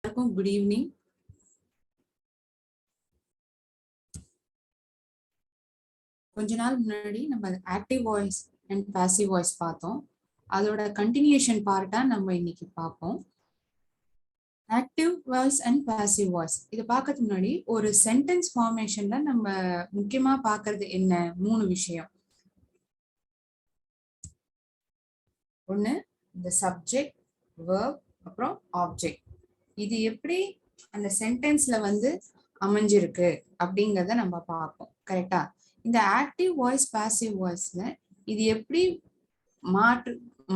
Good evening. கொஞ்ச நாள் முன்னாடி நம்ம active voice and passive voice பார்த்தோம். அதோட கண்டினியூஷன் பார்ட்டா நம்ம இன்னைக்கு பார்ப்போம். Active voice and passive voice இதை பார்க்கறதுக்கு முன்னாடி ஒரு சென்டென்ஸ் ஃபார்மேஷன்ல நம்ம முக்கியமா பார்க்கறது என்ன? 3 விஷயம். ஒன்று இந்த சப்ஜெக்ட், வெர்ப், அப்புறம் ஆப்ஜெக்ட். இது எப்படி அந்த சென்டென்ஸ்ல வந்து அமைஞ்சிருக்கு அப்படிங்கிறத நம்ம பார்ப்போம். கரெக்டா? இந்த ஆக்டிவ் வாய்ஸ் பாசிவ் வாய்ஸ்ல இது எப்படி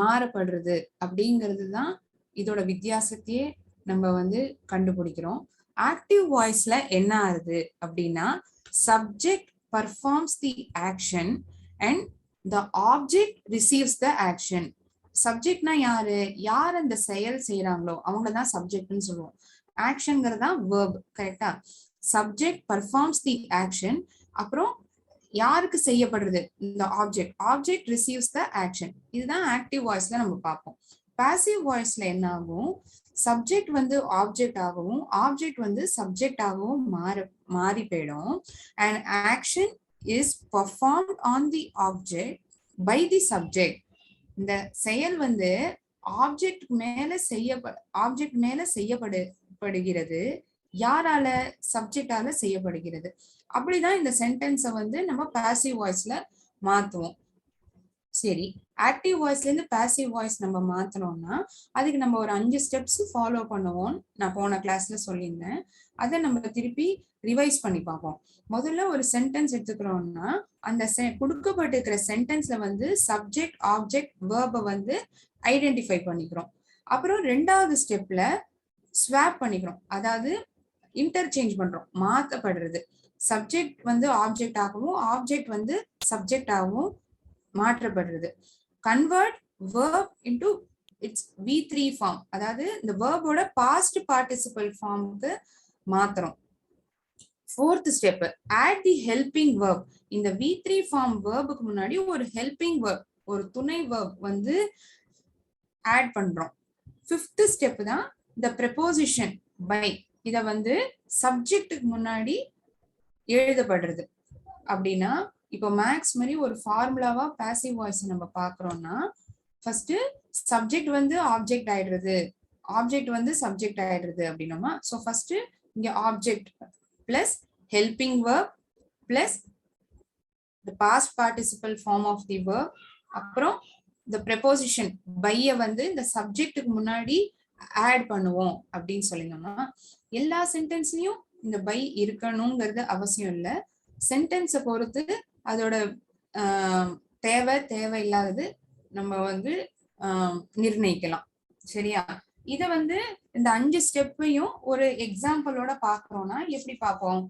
மாறப்படுறது அப்படிங்கிறது தான் இதோட வித்தியாசத்தையே நம்ம வந்து கண்டுபிடிக்கிறோம். ஆக்டிவ் வாய்ஸ்ல என்ன ஆகுது அப்படின்னா, subject performs the action and the object receives the action. சப்ஜெக்ட்னா யாரு? யார் அந்த செயல் செய்யறாங்களோ அவங்களதான் சப்ஜெக்ட்னு சொல்லுவோம். ஆக்ஷன்ங்கிறதா வெர்ப். கரெக்டா? சப்ஜெக்ட் பர்ஃபார்ம்ஸ் தி ஆக்ஷன், அப்புறம் யாருக்கு செய்யப்படுறது? இந்த object. Object receives the action. இதுதான் ஆக்டிவ் வாய்ஸ்ல நம்ம பார்ப்போம். பாசிவ் வாய்ஸ்ல என்ன ஆகும்? சப்ஜெக்ட் வந்து ஆப்ஜெக்ட் ஆகவும் ஆப்ஜெக்ட் வந்து சப்ஜெக்ட் ஆகவும் மாறி போயிடும். And action is performed on the object by the subject. இந்த செயல் வந்து ஆப்ஜெக்ட் மேல செய்யப்படுகிறது. யாரால? சப்ஜெக்டால செய்யப்படுகிறது. அப்படிதான் இந்த சென்டென்ஸை வந்து நம்ம பாசிவ் வாய்ஸ்ல மாத்துவோம். சரி, ஆக்டிவ் வாய்ஸ்ல இருந்து பாசிவ் வாய்ஸ் நம்ம மாத்தணும்னா அதுக்கு நம்ம ஒரு 5 ஸ்டெப்ஸ் ஃபாலோ பண்ணுவோம். நான் போன கிளாஸ்ல சொல்லியிருந்தேன். அதை நம்ம திருப்பி ரிவைஸ் பண்ணி பார்ப்போம். முதல்ல ஒரு சென்டென்ஸ் எடுத்துக்கிறோம்னா அந்த கொடுக்கப்பட்டிருக்கிற சென்டென்ஸ்ல வந்து சப்ஜெக்ட், ஆப்ஜெக்ட், வேர்பை வந்து ஐடென்டிஃபை பண்ணிக்கிறோம். அப்புறம் 2வது ஸ்டெப்ல ஸ்வாப் பண்ணிக்கிறோம். அதாவது இன்டர்சேஞ்ச் பண்றோம், மாத்தப்படுறது. சப்ஜெக்ட் வந்து ஆப்ஜெக்ட் ஆகவும் ஆப்ஜெக்ட் வந்து சப்ஜெக்ட் ஆகவும் மாற்றப்படுறது. Convert verb into its V3 form. அதாவது இந்த வேர்போட பாஸ்ட் பார்ட்டிசிபல் ஃபார்முக்கு மாத்துறோம். 4th step, add the helping verb. இந்த V3 ஃபார்ம் வேர்புக்கு முன்னாடி ஒரு ஹெல்பிங் வேர்ப், ஒரு துணை வேர்ப் வந்து ஆட் பண்றோம். 5th ஸ்டெப் தான் இந்த preposition by. இத வந்து சப்ஜெக்ட்டுக்கு முன்னாடி எழுதப்படுறது. அப்படின்னா இப்போ மேக்ஸ் மாதிரி ஒரு ஃபார்முலாவா பாசிவ் வாய்ஸ் நம்ம பாக்குறோம்னா, ஃபர்ஸ்ட் சப்ஜெக்ட் வந்து ஆப்ஜெக்ட் ஆயிடுறது, ஆப்ஜெக்ட் வந்து சப்ஜெக்ட் ஆயிடுறது அப்படின்னோமா. ஸோ ஃபர்ஸ்ட் இங்க object plus helping verb plus the past participle form of the verb, அப்புறம் இந்த ப்ரெபோசிஷன் பைய வந்து இந்த சப்ஜெக்ட்டுக்கு முன்னாடி ஆட் பண்ணுவோம் அப்படின்னு சொல்லினோம்னா, எல்லா சென்டென்ஸ்லயும் இந்த பை இருக்கணுங்கிறது அவசியம் இல்லை. சென்டென்ஸை பொறுத்து அதோட தேவையில்லாதது நம்ம வந்து நிர்ணயிக்கலாம். சரியா? இத வந்து இந்த 5 ஸ்டெப்பையும் ஒரு எக்ஸாம்பிளோட பாக்குறோம்னா எப்படி பார்ப்போம்?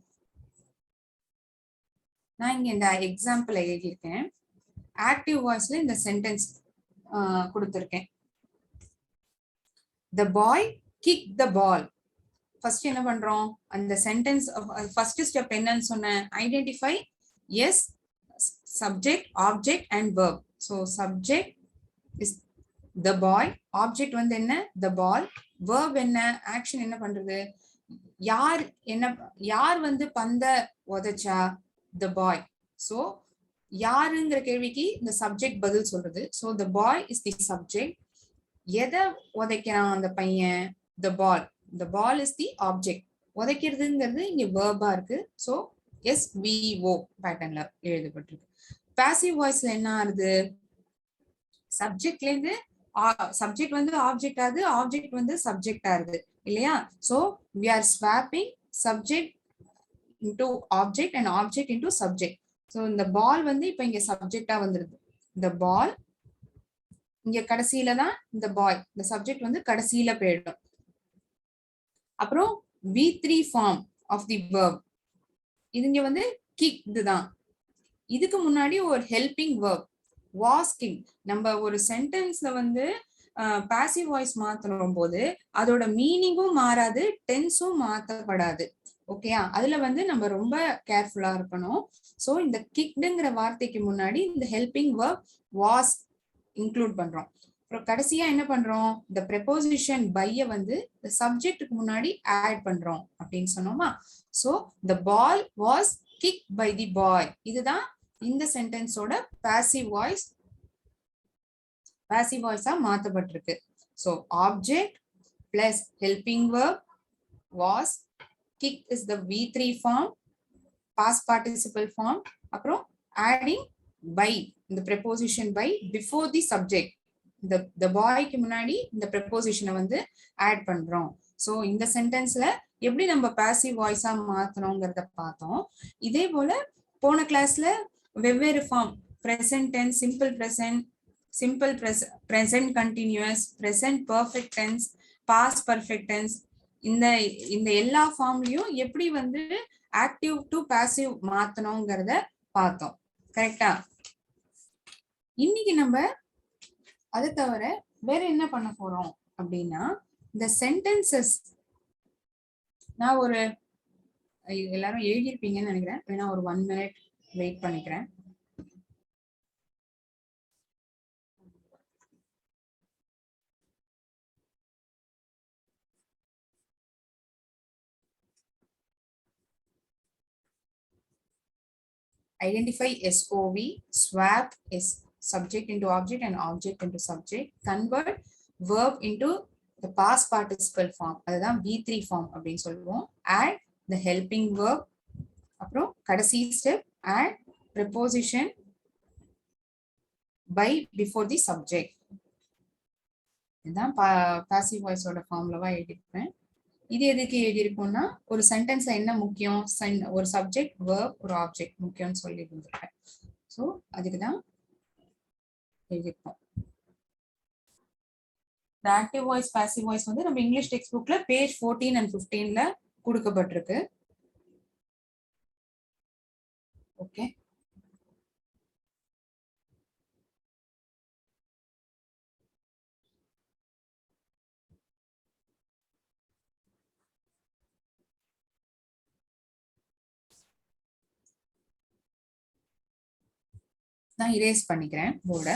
நான் இங்க இந்த எக்ஸாம்பிள் எழுதியிருக்கேன். ஆக்டிவ் வாய்ஸ்ல இந்த சென்டென்ஸ் கொடுத்திருக்கேன். The boy kicked the ball. First என்ன பண்றோம்? அந்த சென்டென்ஸ் ஃபர்ஸ்ட் ஸ்டெப் என்னன்னு சொன்னேன்? Identify. Yes, subject, object and verb. So subject is the boy, object வந்து என்ன? the ball, verb என்ன? ஆக்ஷன் என்ன பண்றது? யார் வந்து பந்த உதைச்சா? the boy. ஸோ யாருங்கிற கேள்விக்கு இந்த சப்ஜெக்ட் பதில் சொல்றது. So the boy is the subject. எதை உதைக்கிறான் அந்த பையன்? the ball. the ball is the object. உதைக்கிறதுங்கிறது இங்க வேர்பா இருக்கு. ஸோ SVO பேட்டர்ன்ல எழுதப்பட்டிருக்கு. பாசிவ் வாய்ஸ்ல என்ன ஆகுது? சப்ஜெக்ட்ல இருந்து சப்ஜெக்ட் வந்து ஆப்ஜெக்ட் ஆகுது, ஆப்ஜெக்ட் வந்து சப்ஜெக்ட் ஆகுது இல்லையா? So we are swapping subject into object and object into subject. So இந்த பால் வந்து இப்ப இங்க சப்ஜெக்டா வந்துருது. இந்த பால் இங்க கடைசியில தான் இந்த பாய், இந்த சப்ஜெக்ட் வந்து கடைசியில போயிடும். அப்புறம் V3 form of the verb. இது இங்க வந்து கிக்டு தான். இதுக்கு முன்னாடி ஒரு ஹெல்பிங் verb was kicked. நம்ம ஒரு சென்டென்ஸ்ல வந்து பாசிவ் வாய்ஸ் மாத்தும் போது அதோட மீனிங்கும் மாறாது, டென்ஸும் மாற்றப்படாது. ஓகேயா? அதுல வந்து நம்ம ரொம்ப கேர்ஃபுல்லா இருக்கணும். ஸோ இந்த கிக்டுங்கிற வார்த்தைக்கு முன்னாடி இந்த ஹெல்பிங் verb was இன்க்ளூட் பண்றோம். அப்புறம் கடைசியா என்ன பண்றோம், இந்த ப்ரெபோசிஷன் பைய வந்து இந்த சப்ஜெக்ட்டுக்கு முன்னாடி ஆட் பண்றோம் அப்படின்னு சொன்னோமா. So the ball was kicked by the boy. இதுதான் இந்த சென்டென்ஸோட பாசிவ் வாய்ஸா மாத்தப்பட்டிருக்கு. So object plus helping verb was, kick is the V3 form, past participle form, அப்புறம் adding by, இந்த preposition by before the subject, the boyக்கு முன்னாடி இந்த preposition வந்து ஆட் பண்றோம். சோ இந்த சென்டென்ஸ்ல எப்படி நம்ம பாசிவ் வாய்ஸா மாத்தணும்ங்கறத பார்த்தோம். இதே போல போன கிளாஸ்ல வெவ்வேறு form, present tense, simple present continuous, present perfect tense, past perfect tense, இந்த எல்லா ஃபார்ம்லயும் எப்படி வந்து ஆக்டிவ் டு பாசிவ் மாத்தணும்ங்கறத பார்த்தோம். கரெக்டா? இன்னைக்கு நம்ம அதை தவிர வேற என்ன பண்ண போறோம் அப்படின்னா, இந்த சென்டென்சஸ் நான் ஒரு எல்லாரும் எழுதியிருப்பீங்கன்னு நினைக்கிறேன். வேணா ஒரு 1 minute வெயிட் பண்ணிக்கிறேன். Identify SOV, swap is subject into object and object into subject, convert verb into the past participle form, அதுதான் V3 form அப்படின்னு சொல்லுவோம். add the helping verb, அப்புறம் கடைசி step add preposition by before the subject. இதுதான் passive வாய்ஸோட ஃபார்முலாவா எழுதிருப்பேன். இது எதுக்கு எழுதியிருக்கோம்னா, ஒரு சென்டென்ஸ்ல என்ன முக்கியம், ஒரு சப்ஜெக்ட், வெர்ப், ஒரு ஆப்ஜெக்ட் முக்கியம்னு சொல்லி இருந்திருக்கேன். ஸோ அதுக்கு தான் எழுதியிருக்கோம். இந்த ஆக்டிவ் வாய்ஸ் பாசிவ் வாய்ஸ் வந்து நம்ம இங்கிலீஷ் டெக்ஸ்ட் புக்ல பேஜ் 14 and 15ல கொடுக்கப்பட்டிருக்கு. ஓகே, நான் இரேஸ் பண்ணிக்கிறேன் போர்டை.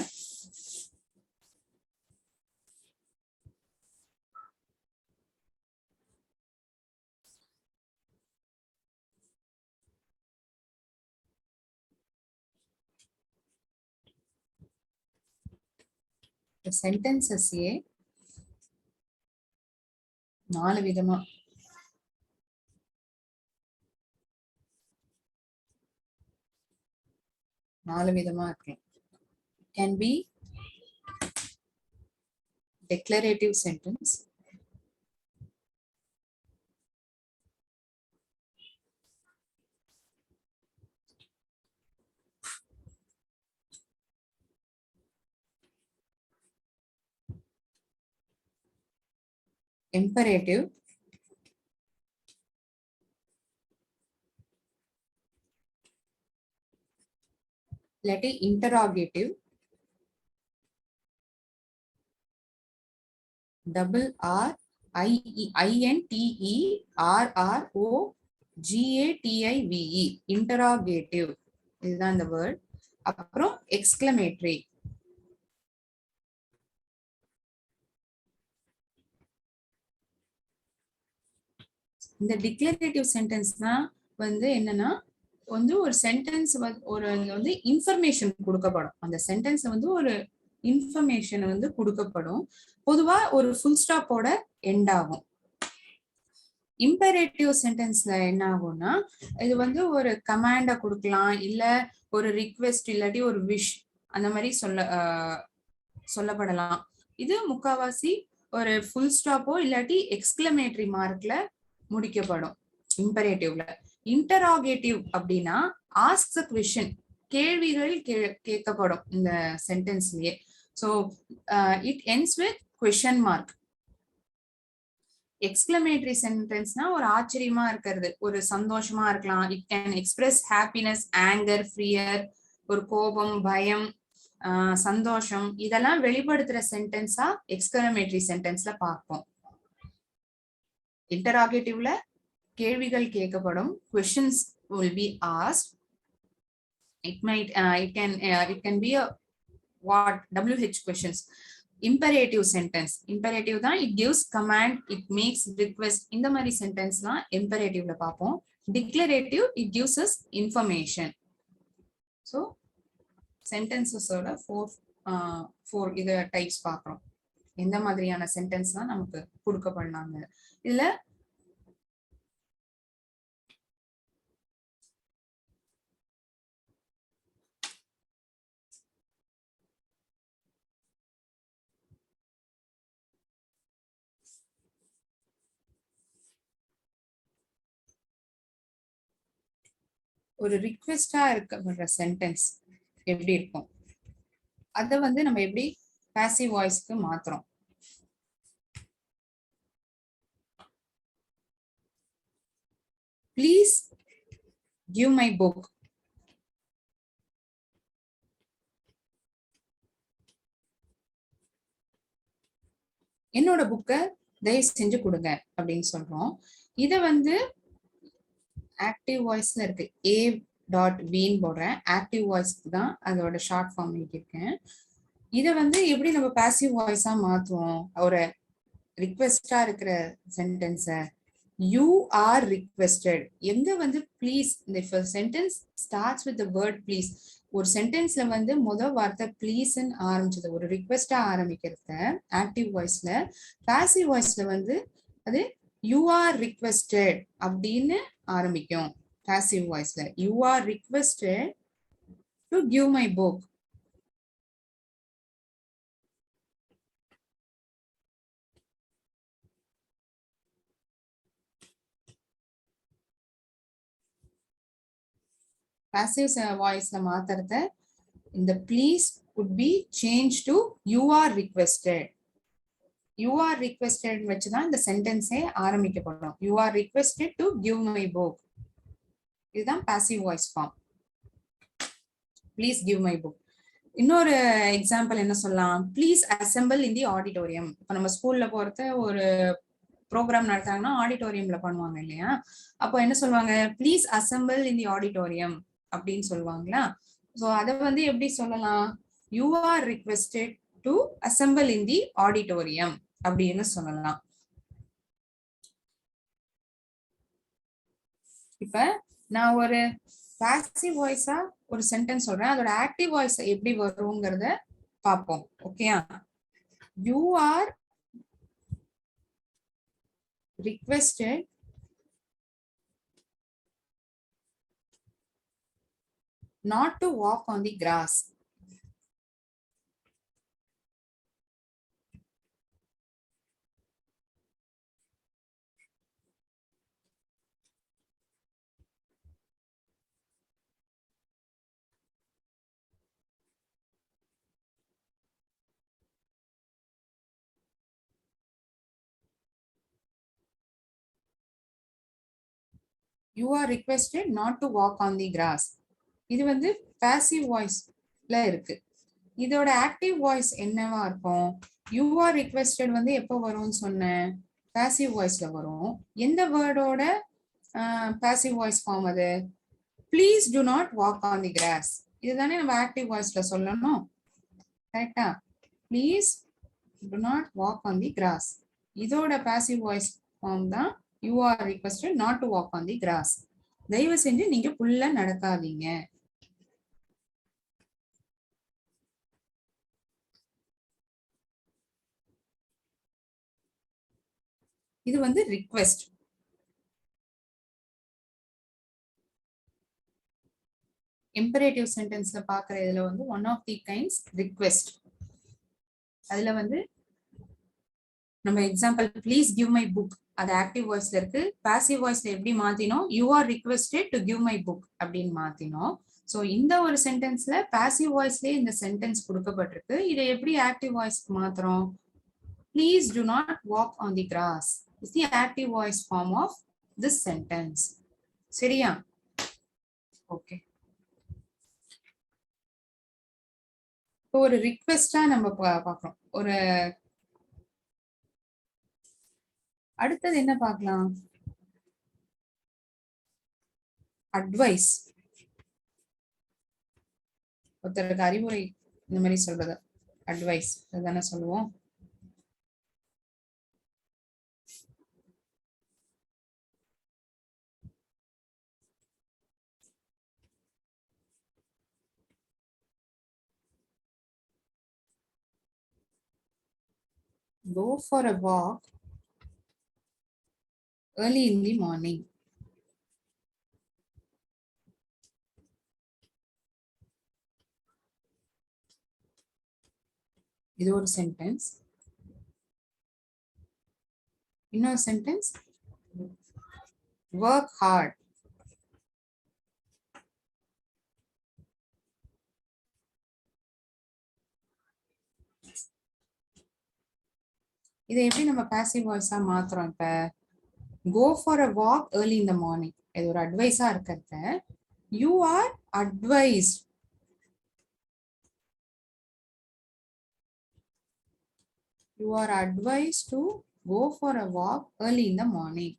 சென்டென்சஸ்யே 4 விதமா இருக்கு. Can be declarative sentence, imperative, இல்லாட்டி interrogative, double R I N T E R R O G A T I V E, interrogative, இதுதான் இந்த வேர்ட். அப்புறம் exclamatory, இந்த டிக்ளரேட்டிவ் சென்டென்ஸ்னா வந்து என்னன்னா, வந்து ஒரு சென்டென்ஸ் வந்து இன்ஃபர்மேஷன் கொடுக்கப்படும். அந்த சென்டென்ஸ் வந்து ஒரு இன்ஃபர்மேஷன் வந்து கொடுக்கப்படும். பொதுவா ஒரு ஃபுல் ஸ்டாப்போட எண்ட் ஆகும். இம்பரேட்டிவ் சென்டென்ஸ்ல என்ன ஆகும்னா, இது வந்து ஒரு கமாண்ட கொடுக்கலாம், இல்ல ஒரு ரிக்வெஸ்ட் இல்லாட்டி ஒரு விஷ் அந்த மாதிரி சொல்லப்படலாம். இது முக்காவாசி ஒரு ஃபுல் ஸ்டாப்போ இல்லாட்டி எக்ஸ்கிளமேட்டரி மார்க்ல முடிக்கப்படும் இம்பரேட்டிவ்ல. இன்டராகேட்டிவ் அப்படின்னா ஆஸ்க் a question, கேள்விகள் கேட்கப்படும் இந்த சென்டென்ஸ்லயே. So it ends with question mark. Exclamatory சென்டென்ஸ்னா ஒரு ஆச்சரியமா இருக்கிறது, ஒரு சந்தோஷமா இருக்கலாம். It can express happiness, anger, fear, ஒரு கோபம், பயம், சந்தோஷம், இதெல்லாம் வெளிப்படுத்துற சென்டென்ஸா எக்ஸ்கிளமேட்டரி சென்டென்ஸ்ல பார்ப்போம். இன்டராகேட்டிவ்ல கேள்விகள் கேட்கப்படும், questions will be asked. It can be a what WH questions, imperative sentence. Imperative தான் it gives command, it makes request. இந்த மாதிரி sentence தான் imperativeல பார்ப்போம். Declarative, it gives us information. So sentences ஓட four இத types பார்க்கிறோம். எந்த மாதிரியான sentence தான் நமக்கு கொடுக்கப்படலாங்க. இதுல ஒரு ரிக்வெஸ்டா இருக்கப்படுற சென்டென்ஸ் எப்படி இருக்கும், அத வந்து நம்ம எப்படி பாசிவ் வாய்ஸ்க்கு மாத்துறோம். Please give my book. என்னோட புக்கை தயவு செஞ்சு கொடுங்க அப்படின்னு சொல்றோம். இத வந்து ஆக்டிவ் வாய்ஸ்ல இருக்கு. ஏ டாட் பின்னு போடுறேன். ஆக்டிவ் வாய்ஸ்க்கு தான் அதோட ஷார்ட் ஃபார்ம் எழுதியிருக்கேன். இதை வந்து எப்படி நம்ம பாசிவ் வாய்ஸா மாத்துவோம்? ஒரு ரிக்வெஸ்டா இருக்கிற சென்டென்ஸை யூ ஆர் ரிக்வெஸ்டட். எங்க வந்து ப்ளீஸ், இந்த sentence starts with the word please. ஒரு சென்டென்ஸ்ல வந்து முதல் வார்த்தை ப்ளீஸ்ன்னு ஆரம்பிச்சது, ஒரு ரிக்வெஸ்டா ஆரம்பிக்கிறத ஆக்டிவ் வாய்ஸ்ல. பாசிவ் வாய்ஸ்ல வந்து அது யூ ஆர் ரிக்வெஸ்டட் அப்படின்னு ஆரம்பிக்கும். பாசிவ் வாய்ஸ்ல you are requested to give my book. Passive வாய்ஸ்ல மாத்துறத இந்த please would be changed to you are requested. You are requested வச்சுதான் இந்த சென்டென்ஸே ஆரம்பிக்கப்படும். You are requested to give my book. இதுதான் passive voice form. Please give my book. இன்னொரு example என்ன சொல்லலாம்? Please assemble in the auditorium. இப்போ நம்ம ஸ்கூல்ல போறத ஒரு ப்ரோக்ராம் நடத்தாங்கன்னா ஆடிட்டோரியம்ல பண்ணுவாங்க இல்லையா? அப்போ என்ன சொல்லுவாங்க? Please assemble in the auditorium அப்படின்னு சொல்லுவாங்களா? ஸோ அதை வந்து எப்படி சொல்லலாம்? You are requested to assemble in the auditorium அப்படின்னு சொல்லலாம். இப்ப நான் ஒரு பாசிவ் வாய்ஸா ஒரு சென்டென்ஸ் சொல்றேன், அதோட ஆக்டிவ் வாய்ஸ் எப்படி வருங்கிறத பார்ப்போம். ஓகேயா? You are requested not to walk on the grass. You are requested not to walk on the grass. இது வந்து பாசிவ் வாய்ஸ்ல இருக்கு. இதோட ஆக்டிவ் வாய்ஸ் என்னவா இருக்கும்? யூ ஆர் ரிக்வெஸ்டட் வந்து எப்போ வரும்னு சொன்னேன்? பாசிவ் வாய்ஸ்ல வரும். எந்த வேர்டோட பாசிவ் வாய்ஸ் ஃபார்ம் அது? Please do not walk on the cross. இதுதானே நம்ம ஆக்டிவ் வாய்ஸ்ல சொல்லணும். கரெக்டா? Please do not walk on the cross. இதோட பாசிவ் வாய்ஸ் ஃபார்ம் தான் you are requested not to walk on the cross. தயவு செஞ்சு நீங்க புல்ல நடக்காதீங்க. இது வந்து ரிக்வெஸ்ட். இம்பரேட்டிவ் சென்டென்ஸ்ல பாக்குற இதுல வந்து one of the kinds request. அதுல வந்து நம்ம example please give my book, அது ஆக்டிவ் வாய்ஸ்ல இருக்கு. பாசிவ் வாய்ஸ்ல எப்படி மாத்தினோம்? You are requested to give my book அப்படின்னு மாத்தினோம். ஸோ இந்த ஒரு சென்டென்ஸ்ல பாசிவ் வாய்ஸ்லயே இந்த சென்டென்ஸ் கொடுக்கப்பட்டிருக்கு. இதை எப்படி ஆக்டிவ் வாய்ஸ்க்கு மாத்துறோம்? Please do not walk on the grass is the active voice form of this sentence. சரியா? ஓகே. இப்போ ஒரு ரிக்வெஸ்டா நம்ம பார்க்கிறோம். ஒரு அடுத்தது என்ன பார்க்கலாம்? அட்வைஸ். ஒருத்தருக்கு அறிவுரை இந்த மாதிரி சொல்றது. அட்வைஸ் அதுதானே சொல்லுவோம். Go for a walk early in the morning. இது ஒரு சென்டென்ஸ். இன்னொரு சென்டென்ஸ், work hard. இதை எப்படி நம்ம பாசிவ் வாய்ஸா மாத்துறோம்? இப்ப go for a walk early in the morning இது ஒரு அட்வைஸா இருக்கிறத you are advised. You are advised to go for a walk early in the morning.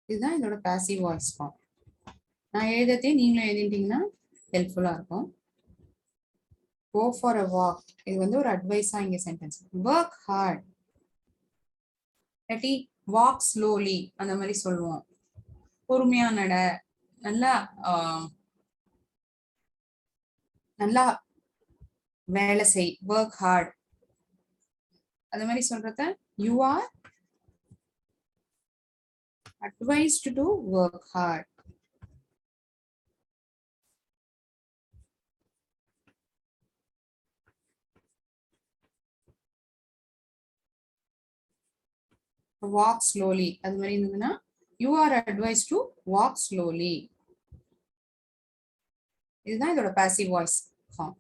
இதுதான் இதோட பாசிவ் வாய்ஸ் ஃபார்ம். நான் எழுதத்தையும் நீங்களும் எழுதிட்டீங்கன்னா ஹெல்ப்ஃபுல்லா இருக்கும். Go for a walk இது வந்து ஒரு அட்வைஸா இங்க சென்டென்ஸ். Work hard இல்லாட்டி walk slowly அந்த மாதிரி சொல்லுவோம். பொறுமையா நட, நல்லா நல்லா வேலை செய், work hard அந்த மாதிரி சொல்றத you are advised to work hard. Walk slowly அது மாதிரி இருந்ததுன்னா you are advised to walk slowly. இதுதான் இதோட பாசிவ் வாய்ஸ் ஃபார்ம்.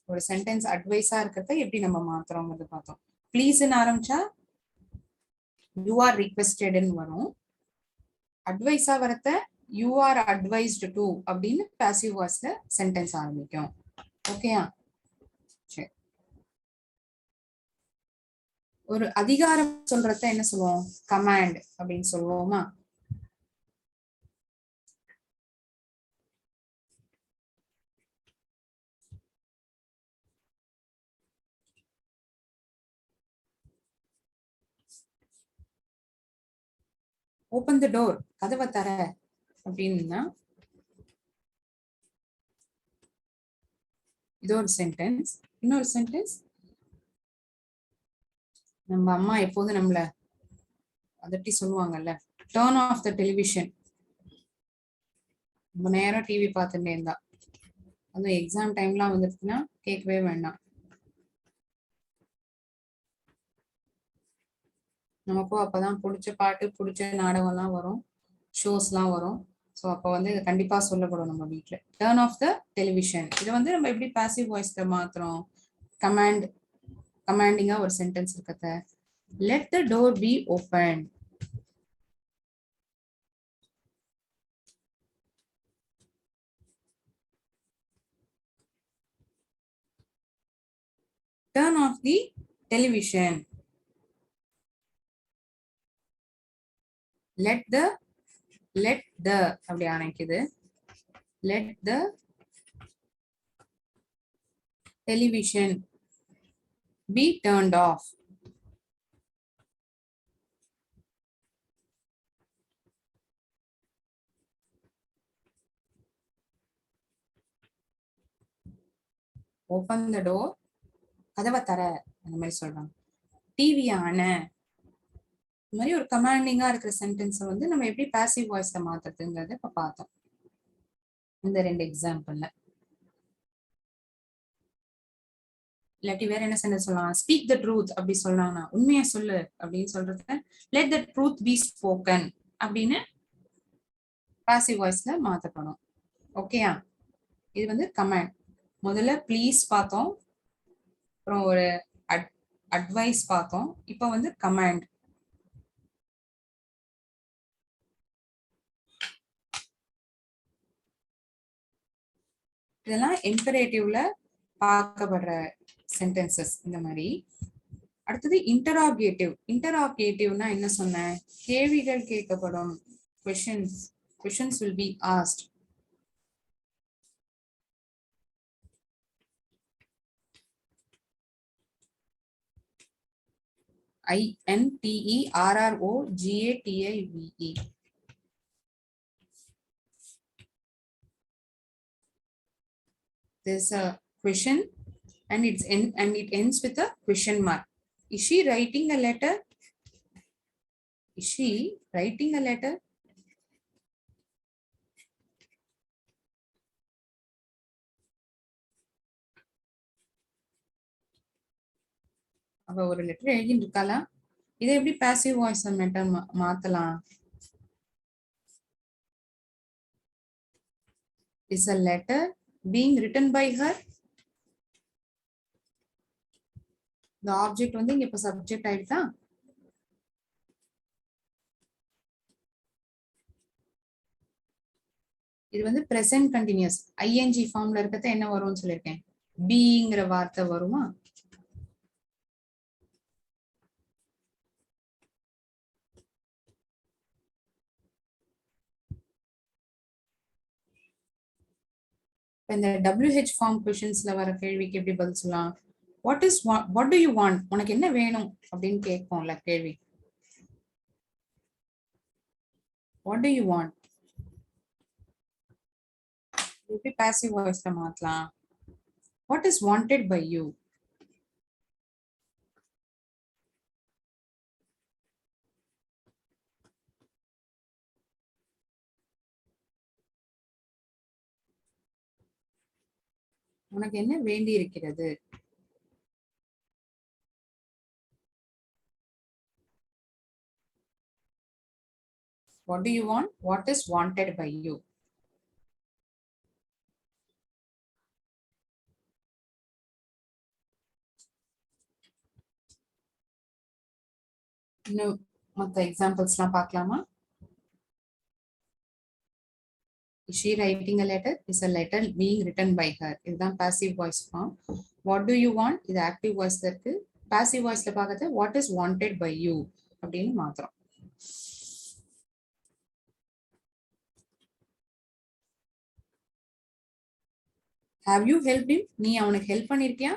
ஒரு சென்டென்ஸ் அட்வைஸா இருக்கிறத எப்படி நம்ம மாத்துறோம்னு பார்த்தோம். ப்ளீஸ்ன்னு ஆரம்பிச்சா யூ ஆர் ரிக்வெஸ்டட்னு வரும். அட்வைஸா வரத யூ ஆர் அட்வைஸ்டு டு அப்படின்னு பாசிவ் வாய்ஸ்ல சென்டென்ஸ் ஆரம்பிக்கும். ஓகேயா? சரி. ஒரு அதிகாரம் சொல்றத என்ன சொல்லுவோம்? கமாண்ட் அப்படின்னு சொல்லுவோமா? ஓபன் த டோர் கதவை தர அப்படின்னா இது ஒரு சென்டென்ஸ். இன்னொரு சென்டென்ஸ், நம்ம அம்மா எப்போதும் நம்மள அதட்டி சொல்லுவாங்கல்ல, டர்ன் ஆஃப் த டெலிவிஷன். ரொம்ப நேரம் டிவி பார்த்துட்டே இருந்தா, அதுவும் எக்ஸாம் டைம்லாம் வந்துருச்சுன்னா கேட்கவே வேண்டாம். நமக்கும் அப்பதான் பிடிச்ச பாட்டு பிடிச்ச நாடகம்லாம் வரும், ஷோஸ்லாம் வரும். ஸோ அப்போ வந்து இதை கண்டிப்பா சொல்லப்படும் நம்ம வீட்டில். டர்ன் ஆஃப் த டெலிவிஷன் இதை வந்து நம்ம எப்படி பாசிவ் வாய்ஸ்ல மாத்துறோம்? கமாண்டிங்கா ஒரு sentence இருக்கத let the door be opened. Turn off the television. let the அப்படி ஆரம்பிக்குது. let the television be turned off. open the door கதவை தர அந்த மாதிரி சொல்றாங்க. டிவி ஆன இந்த மாதிரி ஒரு கமாண்டிங்கா இருக்கிற சென்டென்ஸை வந்து நம்ம எப்படி பாசிவ் வாய்ஸ்ல மாத்துறதுங்கிறத இப்ப பார்த்தோம் இந்த ரெண்டு எக்ஸாம்பிள்ல. இல்லாட்டி வேற என்ன சென்டென்ஸ் சொல்லலாம்? ஸ்பீக் த ட்ரூத் அப்படி சொல்லலாம்னா உண்மையை சொல்லு அப்படின்னு சொல்றது let the truth B spoken அப்படின்னு பாசிவ் வாய்ஸ்ல மாத்தப்படும். ஓகேயா? இது வந்து கமாண்ட். முதல்ல ப்ளீஸ் பார்த்தோம், அப்புறம் ஒரு அட்வைஸ் பார்த்தோம், இப்போ வந்து கமாண்ட். இதெல்லாம் இம்பரேட்டிவ்ல பார்க்கப்படுற சென்டென்சஸ் இந்த மாதிரி. அடுத்தது இன்டராகேட்டிவ். இன்டராகேட்டிவ்னா என்ன சொன்னேன்? கேள்விகள் கேட்கப்படும். questions will be asked. INTERROGATIVE. There's a question and it ends with a question mark. Is she writing a letter? Is she writing a letter? அவ ஒரு லெட்டர் எழுதிட்டு இருக்காளா? இதை எப்படி பாசிவ் வாய்ஸ் மெத்தட் மாத்தலாம்? Is a letter being written by her? The object வந்து இங்க இப்ப சப்ஜெக்ட் ஆயிடுதா? இது வந்து present continuous ing ஃபார்ம்ல இருக்கிறது என்ன வரும்னு சொல்லிருக்கேன். beingற வார்த்தை வருமா? இந்த WH ஃபார்ம் क्वेश्चंसல வர கேள்விக்கு எப்படி பதில் சொல்லலாம்? what do you want? உனக்கு என்ன வேணும் அப்படின்னு கேட்போம்ல கேள்வி. what do you want? எப்படி பாசிவ் வாய்ஸ்ல மாத்தலாம்? what is wanted by you? உனக்கு என்ன வேண்டி இருக்கிறது? what do you want? what is wanted by you? இன்னும் மற்ற எக்ஸாம்பிள்ஸ்லாம் பார்க்கலாமா? Is she writing a letter? Is a letter being written by her? இதுதான் passive voice form. What do you want? இது active voice இருக்கு. Passive voiceல பார்க்கறது what is wanted by you அப்படின்னு மாத்திரம். Have you helped him? நீ அவனுக்கு help பண்ணிருக்கியா?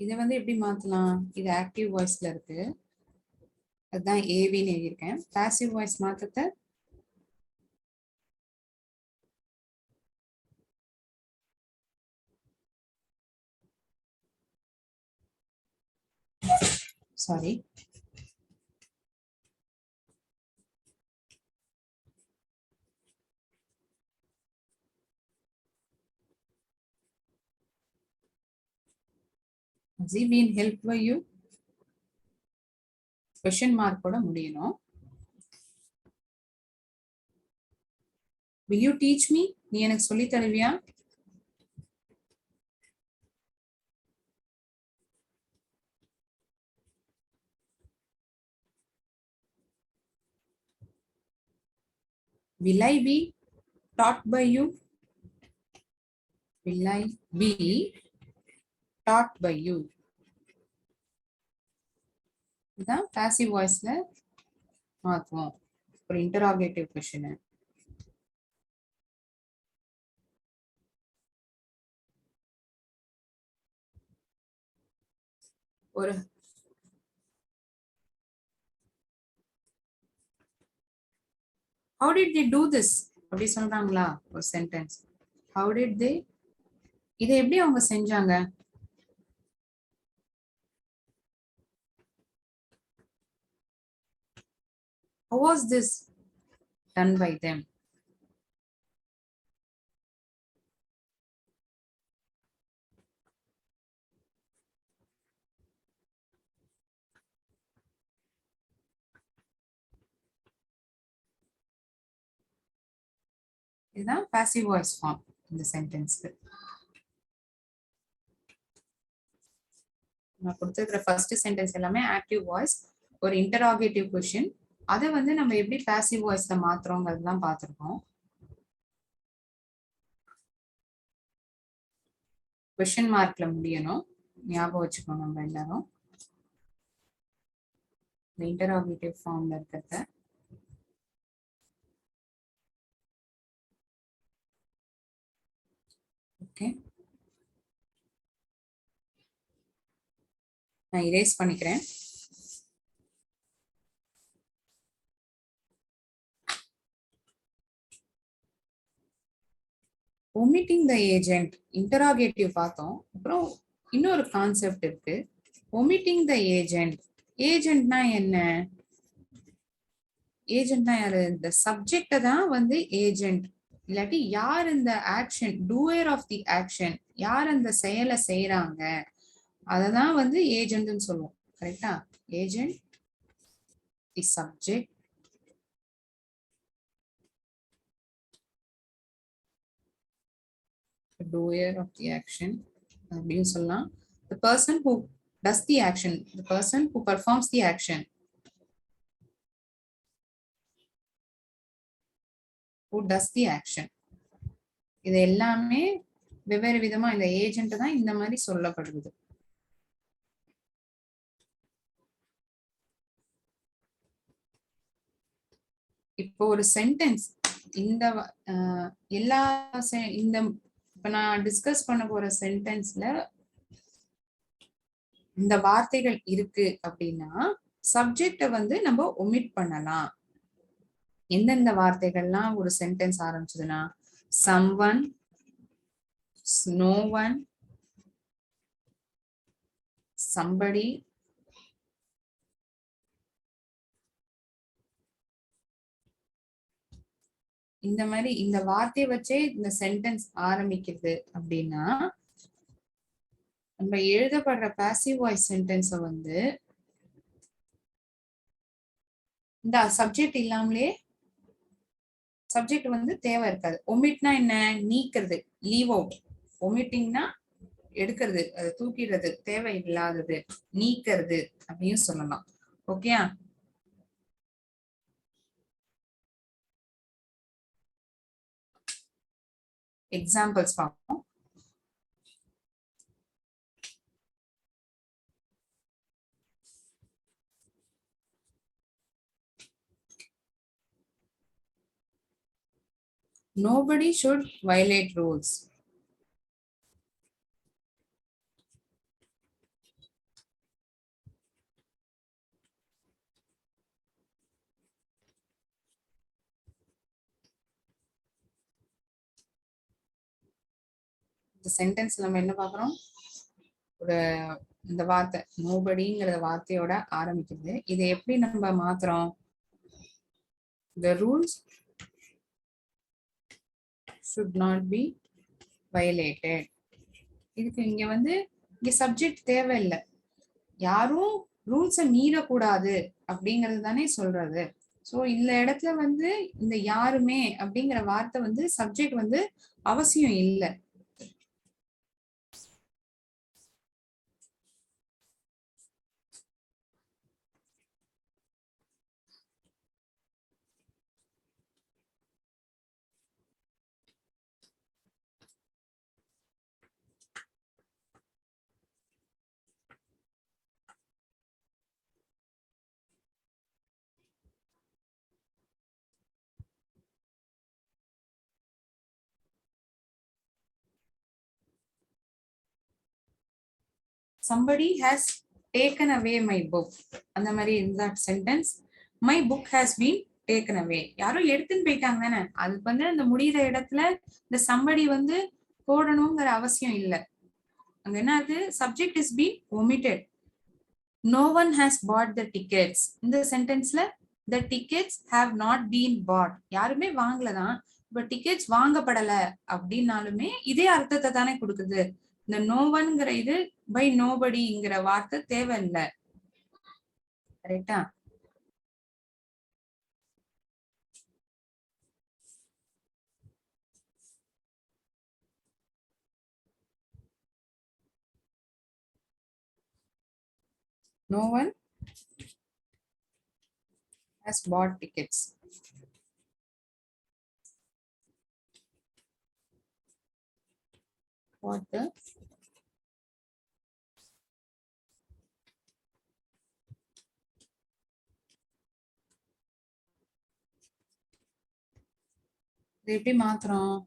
இதை வந்து எப்படி மாத்தலாம்? இது ஆக்டிவ் வாய்ஸ்ல இருக்கு, அதுதான் ஏவின்னு எழுதியிருக்கேன். பாசிவ் வாய்ஸ் மாத்தத்தை sorry has he been helped by you? question mark கூட முடியணும். will you teach me? நீ எனக்கு சொல்லி தருவியா? will I be taught by you? will I be taught by you? இதான் பாசிவ் வாய்ஸ்ல மாத்துவோம் ஒரு இன்டராகேட்டிவ் क्वेश्चन. ஒரு how did they do this அப்படி சொல்றாங்களா ஒரு சென்டென்ஸ். how did they, இதை எப்படி அவங்க செஞ்சாங்க? how was this done by them? இதுதான் பாசிவ் வாய்ஸ் ஃபார்ம் இந்த சென்டென்ஸ்க்கு. நான் கொடுத்துருக்கிற ஃபர்ஸ்ட் சென்டென்ஸ் எல்லாமே ஆக்டிவ் வாய்ஸ், ஒரு இன்டராகேட்டிவ் கொஸ்டின். அதை வந்து நம்ம எப்படி பாசிவ் வாய்ஸ்ல மாத்துறோங்கிறது தான் பார்த்துருக்கோம். கொஸ்டின் மார்க்ல முடியணும், ஞாபகம் வச்சுக்கணும் நம்ம எல்லாரும். இன்டராகேட்டிவ் ஃபார்ம்ல இருக்கிறத ஓகே, நான் இரேஸ் பண்ணிக்கிறேன். ஒமிட்டிங் த ஏஜென்ட் இன்டராகேட்டிவ் பார்த்தோம். அப்புறம் இன்னொரு கான்செப்ட் இருக்கு, ஒமிட்டிங் த ஏஜென்ட். ஏஜென்ட்னா என்ன? ஏஜென்ட்னா யாரு? இந்த சப்ஜெக்ட தான் வந்து ஏஜென்ட், இல்லாட்டி யார் இந்த action, doer of the action, யார் அந்த செயலை செய்யறாங்க, அததான் வந்து ஏஜென்ட்னு சொல்லுவோம். கரெக்டா? Agent, the subject, doer of the action அப்படின்னு சொல்லலாம். The person who does the action, the person who performs the action, who does the action. இது எல்லாமே வெவ்வேறு விதமா இந்த ஏஜென்ட் தான் இந்த மாதிரி சொல்லப்படுது. இப்போ ஒரு சென்டென்ஸ், இந்த எல்லா இந்த இப்ப நான் டிஸ்கஸ் பண்ண போற சென்டென்ஸ்ல இந்த வார்த்தைகள் இருக்கு அப்படின்னா சப்ஜெக்ட வந்து நம்ம ஒமிட் பண்ணலாம். எந்தெந்த வார்த்தைகள்லாம் ஒரு sentence ஆரம்பிச்சதுன்னா someone, no one, somebody, இந்த மாதிரி இந்த வார்த்தையை வச்சே இந்த சென்டென்ஸ் ஆரம்பிக்கிறது அப்படின்னா நம்ம எழுதப்படுற பாசிவ் வாய்ஸ் சென்டென்ஸை வந்து இந்த சப்ஜெக்ட் இல்லாமலே, சப்ஜெக்ட் வந்து தேவை இருக்காது. ஒமிட்னா என்ன? நீக்கிறது, லீவ் அவுட். ஒமிட்டிங்னா எடுக்கிறது, அது தூக்கிடுறது, தேவை இல்லாதது, நீக்கிறது அப்படின்னு சொல்லலாம். ஓகே, எக்ஸாம்பிள்ஸ் பார்ப்போம். Nobody should violate rules. இந்த சென்டென்ஸ் நம்ம என்ன பார்க்குறோம்? ஒரு இந்த வார்த்தை நோபடிங்கிற வார்த்தையோட ஆரம்பிக்கிறது. இதை எப்படி நம்ம மாத்துறோம்? The rules should not be violated. இதுக்கு இங்க வந்து இங்க சப்ஜெக்ட் தேவையில்லை, யாரும் ரூல்ஸை மீறக்கூடாது அப்படிங்கிறது தானே சொல்றது. ஸோ இந்த இடத்துல வந்து இந்த யாருமே அப்படிங்கிற வார்த்தை வந்து சப்ஜெக்ட் வந்து அவசியம் இல்லை. Somebody has taken away my book. அந்த மாதிரி இந்த sentence my book has been taken away. யாரும் எடுத்துன்னு போயிட்டாங்க தானே, அதுக்கு வந்து அந்த முடிகிற இடத்துல இந்த somebody வந்து போடணுங்கிற அவசியம் இல்லை. அங்க என்ன ஆகுது? subject is being omitted. No one has bought the tickets. இந்த சென்டென்ஸ்ல the tickets have not been bought. யாருமே வாங்கலதான், பட் டிக்கெட்ஸ் வாங்கப்படல அப்படின்னாலுமே இதே அர்த்தத்தை தானே கொடுக்குது. இந்த நோவன்ங்கிற இது பை நோபடிங்கிற வார்த்தை தேவையில்லை. கரெக்டா? No one has bought tickets. What the இது எப்படி மாத்துறோம்?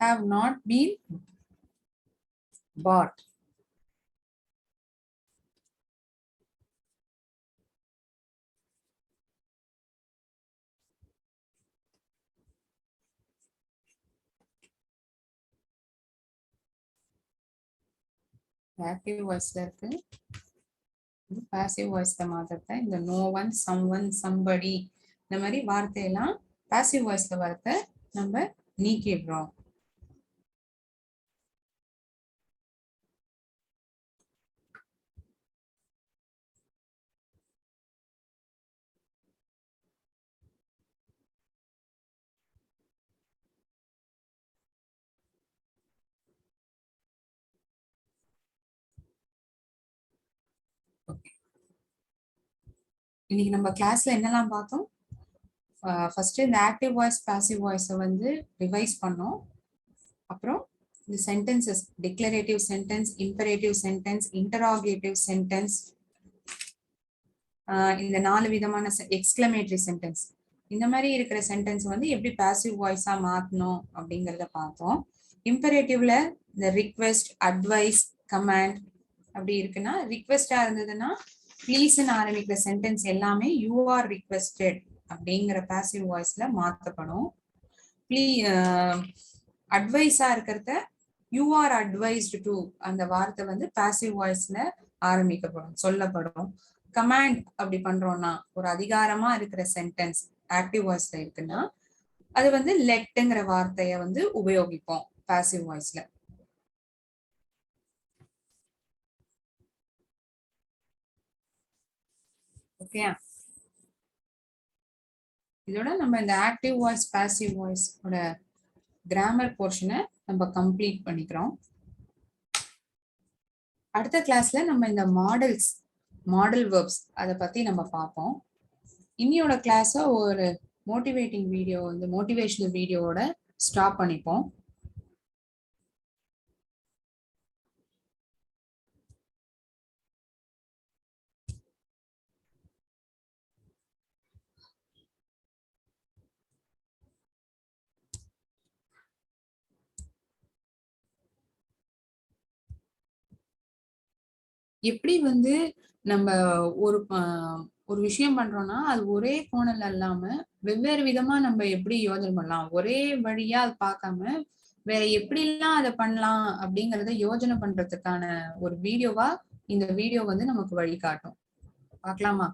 Have not been bought. Active வாய்ஸ்ல இருக்கு. இது பாசிவ் வாய்ஸ்ல மாத்திரத்தை இந்த no one, some one, somebody இந்த மாதிரி வார்த்தையெல்லாம் பாசிவ் வாய்ஸ்ல வார்த்தை நம்ம நீக்கிடுறோம். இன்னைக்கு நம்ம கிளாஸ்ல என்னெல்லாம் பார்த்தோம்? ஃபர்ஸ்ட் இந்த ஆக்டிவ் வாய்ஸ் பாசிவ் வாய்ஸை வந்து ரிவைஸ் பண்ணோம். அப்புறம் இந்த sentences declarative sentence, imperative sentence, interrogative sentence, இந்த 4 விதமான எக்ஸ்கிளமேட்டரி சென்டென்ஸ், இந்த மாதிரி இருக்கிற சென்டென்ஸ் வந்து எப்படி பாசிவ் வாய்ஸா மாத்தணும் அப்படிங்கிறத பார்த்தோம். இம்பரேட்டிவ்ல இந்த ரிக்வெஸ்ட், அட்வைஸ், கமாண்ட் அப்படி இருக்குன்னா, ரிக்வெஸ்டா இருந்ததுன்னா ப்ளீஸ்ன்னு ஆரம்பிக்கிற சென்டென்ஸ் எல்லாமே யூ ஆர் ரிக்வெஸ்டட் அப்படிங்கிற பாசிவ் வாய்ஸ்ல மாத்தப்படும். அட்வைஸா இருக்கிறத யூ ஆர் அட்வைஸ்டு டு அந்த வார்த்தை வந்து பாசிவ் வாய்ஸ்ல ஆரம்பிக்கப்படும், சொல்லப்படும். கமாண்ட் அப்படி பண்றோம்னா ஒரு அதிகாரமா இருக்கிற சென்டென்ஸ் ஆக்டிவ் வாய்ஸ்ல இருக்குன்னா அது வந்து லெட்டுங்கிற வார்த்தைய வந்து உபயோகிப்போம் பாசிவ் வாய்ஸ்ல. ஓகே, இதோட நம்ம இந்த ஆக்டிவ் வாய்ஸ் பாசிவ் வாய்ஸோட கிராமர் போர்ஷனை நம்ம கம்ப்ளீட் பண்ணிக்கிறோம். அடுத்த கிளாஸ்ல நம்ம இந்த மாடல் வெர்ப்ஸ் அதை பத்தி நம்ம பார்ப்போம். இன்னியோட கிளாஸை ஒரு மோட்டிவேட்டிங் வீடியோ, இந்த மோட்டிவேஷனல் வீடியோவோட ஸ்டாப் பண்ணிப்போம். எப்படி வந்து நம்ம ஒரு ஒரு விஷயம் பண்றோம்னா அது ஒரே கோணல் இல்லாம வெவ்வேறு விதமா நம்ம எப்படி யோசனை பண்ணலாம், ஒரே வழியா அது பார்க்காம வேற எப்படி எல்லாம் அதை பண்ணலாம் அப்படிங்கறத யோசனை பண்றதுக்கான ஒரு வீடியோவா இந்த வீடியோ வந்து நமக்கு வழிகாட்டும். பார்க்கலாமா?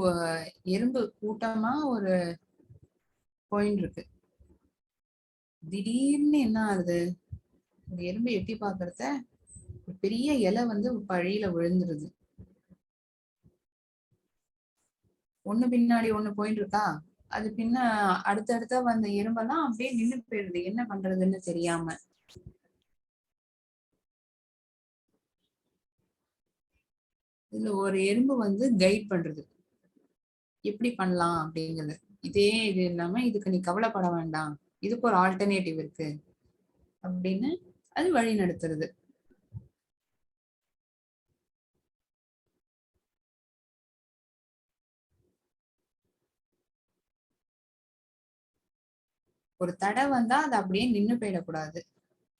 ஒரு எறும்பு கூட்டமா ஒரு போயின்னு இருக்கு. திடீர்னு என்ன ஆகுது, ஒரு எறும்பு எட்டி பாக்குறத பெரிய இலை வந்து வழியில விழுந்துருது. ஒண்ணு பின்னாடி ஒண்ணு போயிட்டு இருக்கா, அது பின்ன அடுத்தடுத்த வந்த எறும்பெல்லாம் அப்படியே நின்று போயிடுது, என்ன பண்றதுன்னு தெரியாம. இதுல ஒரு எறும்பு வந்து கைட் பண்றது எப்படி பண்ணலாம் அப்படிங்கிறது. இது இல்லாம இதுக்கு நீ கவலைப்பட வேண்டாம், இதுக்கு ஒரு ஆல்டர்னேட்டிவ் இருக்கு அப்படின்னு அது வழி நடத்துறது. ஒரு தடை வந்தா அது அப்படியே நின்னு போயிடக்கூடாது,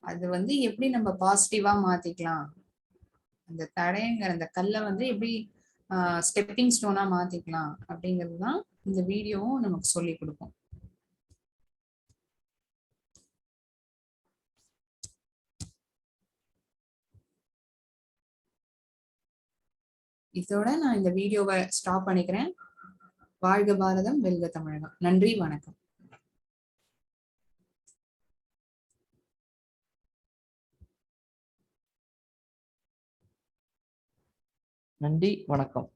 அது வந்து எப்படி நம்ம பாசிட்டிவா மாத்திக்கலாம் அந்த தடைங்கிற அந்த கல்லை வந்து எப்படி ஸ்டெப்பிங் ஸ்டோனா மாத்திக்கலாம் அப்படிங்கிறது தான் இந்த வீடியோவும் நமக்கு சொல்லி கொடுக்கும். இதோட நான் இந்த வீடியோவை ஸ்டாப் பண்ணிக்கிறேன். வாழ்க பாரதம், வெல்க தமிழகம். நன்றி, வணக்கம். நன்றி, வணக்கம்.